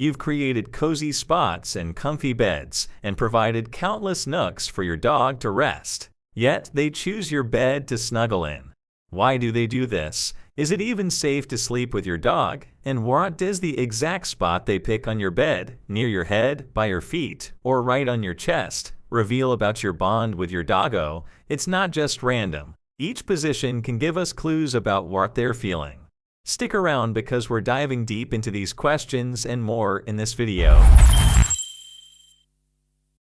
You've created cozy spots and comfy beds and provided countless nooks for your dog to rest. Yet they choose your bed to snuggle in. Why do they do this? Is it even safe to sleep with your dog? And what is the exact spot they pick on your bed, near your head, by your feet, or right on your chest, reveal about your bond with your doggo? It's not just random. Each position can give us clues about what they're feeling. Stick around because we're diving deep into these questions and more in this video.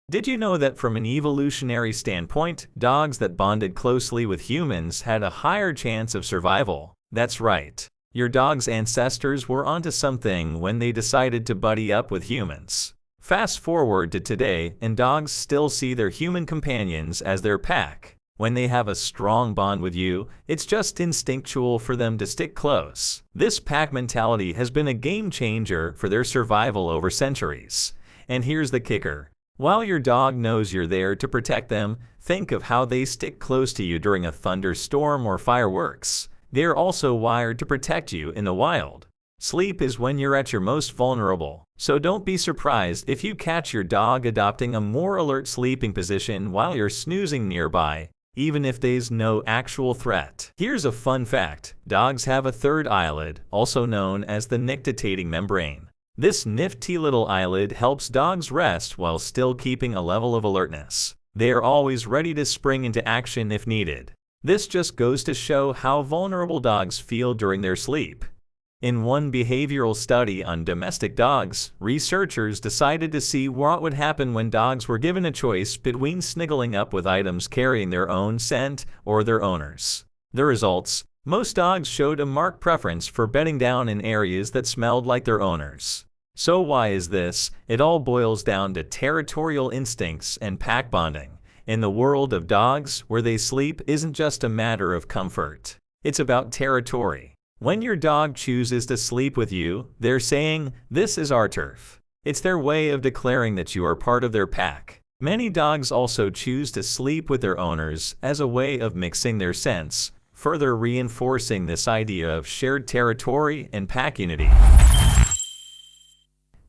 Did you know that from an evolutionary standpoint, dogs that bonded closely with humans had a higher chance of survival? That's right. Your dog's ancestors were onto something when they decided to buddy up with humans. Fast forward to today, and dogs still see their human companions as their pack. When they have a strong bond with you, it's just instinctual for them to stick close. This pack mentality has been a game changer for their survival over centuries. And here's the kicker. While your dog knows you're there to protect them, think of how they stick close to you during a thunderstorm or fireworks. They're also wired to protect you in the wild. Sleep is when you're at your most vulnerable, so don't be surprised if you catch your dog adopting a more alert sleeping position while you're snoozing nearby, even if there's no actual threat. Here's a fun fact. Dogs have a third eyelid, also known as the nictitating membrane. This nifty little eyelid helps dogs rest while still keeping a level of alertness. They are always ready to spring into action if needed. This just goes to show how vulnerable dogs feel during their sleep. In one behavioral study on domestic dogs, researchers decided to see what would happen when dogs were given a choice between snuggling up with items carrying their own scent or their owners. The results: most dogs showed a marked preference for bedding down in areas that smelled like their owners. So why is this? It all boils down to territorial instincts and pack bonding. In the world of dogs, where they sleep isn't just a matter of comfort. It's about territory. When your dog chooses to sleep with you, they're saying, "This is our turf." It's their way of declaring that you are part of their pack. Many dogs also choose to sleep with their owners as a way of mixing their scents, further reinforcing this idea of shared territory and pack unity.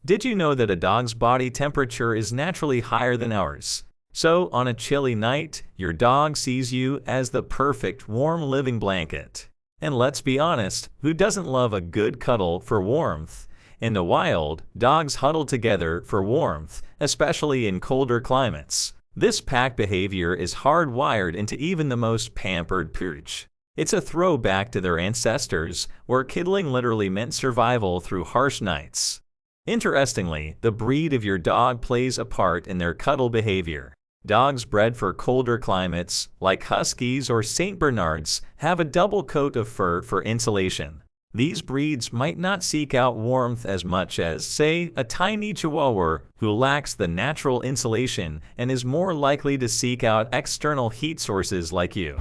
Did you know that a dog's body temperature is naturally higher than ours? So, on a chilly night, your dog sees you as the perfect warm living blanket. And let's be honest, who doesn't love a good cuddle for warmth? In the wild, dogs huddle together for warmth, especially in colder climates. This pack behavior is hardwired into even the most pampered pooch. It's a throwback to their ancestors, where cuddling literally meant survival through harsh nights. Interestingly, the breed of your dog plays a part in their cuddle behavior. Dogs bred for colder climates, like Huskies or St. Bernards, have a double coat of fur for insulation. These breeds might not seek out warmth as much as, say, a tiny Chihuahua who lacks the natural insulation and is more likely to seek out external heat sources like you.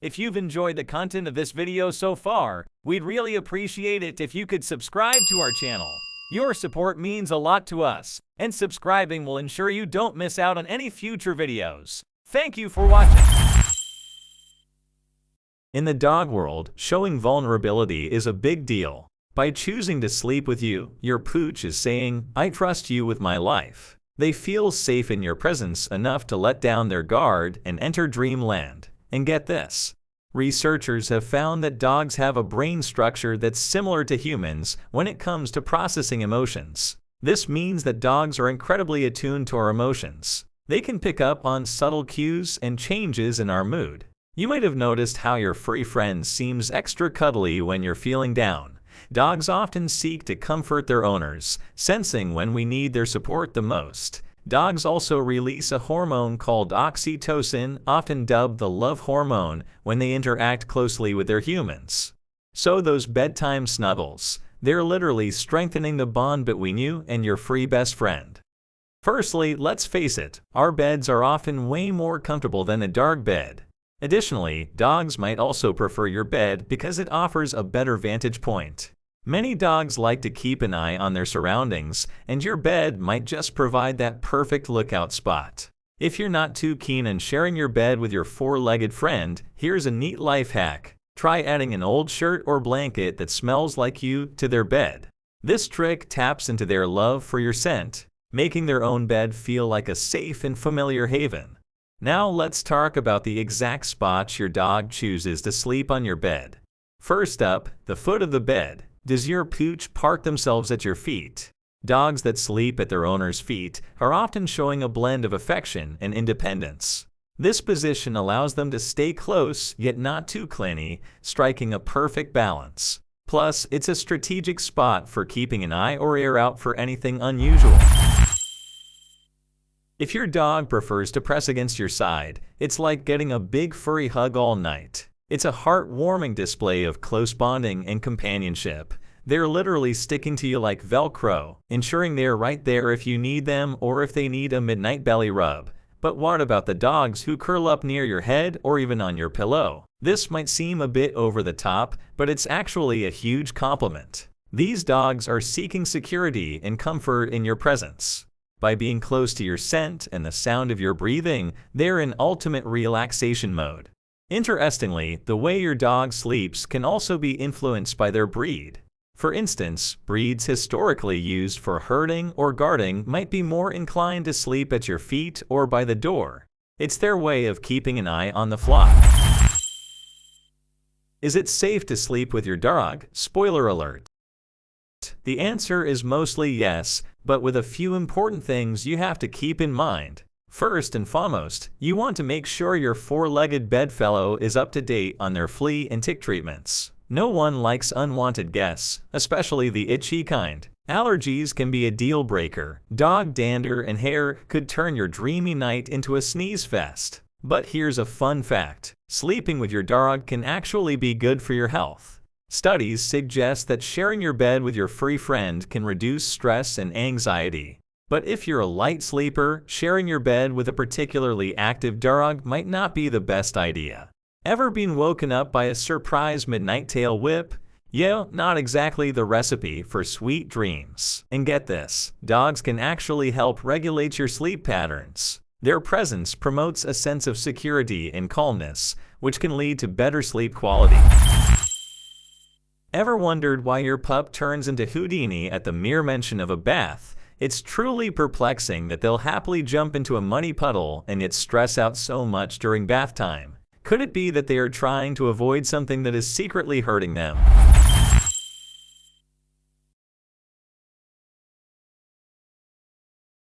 If you've enjoyed the content of this video so far, we'd really appreciate it if you could subscribe to our channel. Your support means a lot to us, and subscribing will ensure you don't miss out on any future videos. Thank you for watching. In the dog world, showing vulnerability is a big deal. By choosing to sleep with you, your pooch is saying, "I trust you with my life." They feel safe in your presence enough to let down their guard and enter dreamland. And get this. Researchers have found that dogs have a brain structure that's similar to humans when it comes to processing emotions. This means that dogs are incredibly attuned to our emotions. They can pick up on subtle cues and changes in our mood. You might have noticed how your furry friend seems extra cuddly when you're feeling down. Dogs often seek to comfort their owners, sensing when we need their support the most. Dogs also release a hormone called oxytocin, often dubbed the love hormone, when they interact closely with their humans. So those bedtime snuggles, they're literally strengthening the bond between you and your furry best friend. Firstly, let's face it, our beds are often way more comfortable than a dog bed. Additionally, dogs might also prefer your bed because it offers a better vantage point. Many dogs like to keep an eye on their surroundings, and your bed might just provide that perfect lookout spot. If you're not too keen on sharing your bed with your four-legged friend, here's a neat life hack. Try adding an old shirt or blanket that smells like you to their bed. This trick taps into their love for your scent, making their own bed feel like a safe and familiar haven. Now let's talk about the exact spots your dog chooses to sleep on your bed. First up, the foot of the bed. Does your pooch park themselves at your feet? Dogs that sleep at their owner's feet are often showing a blend of affection and independence. This position allows them to stay close yet not too clingy, striking a perfect balance. Plus, it's a strategic spot for keeping an eye or ear out for anything unusual. If your dog prefers to press against your side, it's like getting a big furry hug all night. It's a heartwarming display of close bonding and companionship. They're literally sticking to you like Velcro, ensuring they're right there if you need them or if they need a midnight belly rub. But what about the dogs who curl up near your head or even on your pillow? This might seem a bit over the top, but it's actually a huge compliment. These dogs are seeking security and comfort in your presence. By being close to your scent and the sound of your breathing, they're in ultimate relaxation mode. Interestingly, the way your dog sleeps can also be influenced by their breed. For instance, breeds historically used for herding or guarding might be more inclined to sleep at your feet or by the door. It's their way of keeping an eye on the flock. Is it safe to sleep with your dog? Spoiler alert. The answer is mostly yes, but with a few important things you have to keep in mind. First and foremost, you want to make sure your four-legged bedfellow is up to date on their flea and tick treatments. No one likes unwanted guests, especially the itchy kind. Allergies can be a deal breaker. Dog dander and hair could turn your dreamy night into a sneeze fest. But here's a fun fact. Sleeping with your dog can actually be good for your health. Studies suggest that sharing your bed with your furry friend can reduce stress and anxiety. But if you're a light sleeper, sharing your bed with a particularly active dog might not be the best idea. Ever been woken up by a surprise midnight tail whip? Yeah, not exactly the recipe for sweet dreams. And get this, dogs can actually help regulate your sleep patterns. Their presence promotes a sense of security and calmness, which can lead to better sleep quality. Ever wondered why your pup turns into Houdini at the mere mention of a bath? It's truly perplexing that they'll happily jump into a muddy puddle and yet stress out so much during bath time. Could it be that they are trying to avoid something that is secretly hurting them?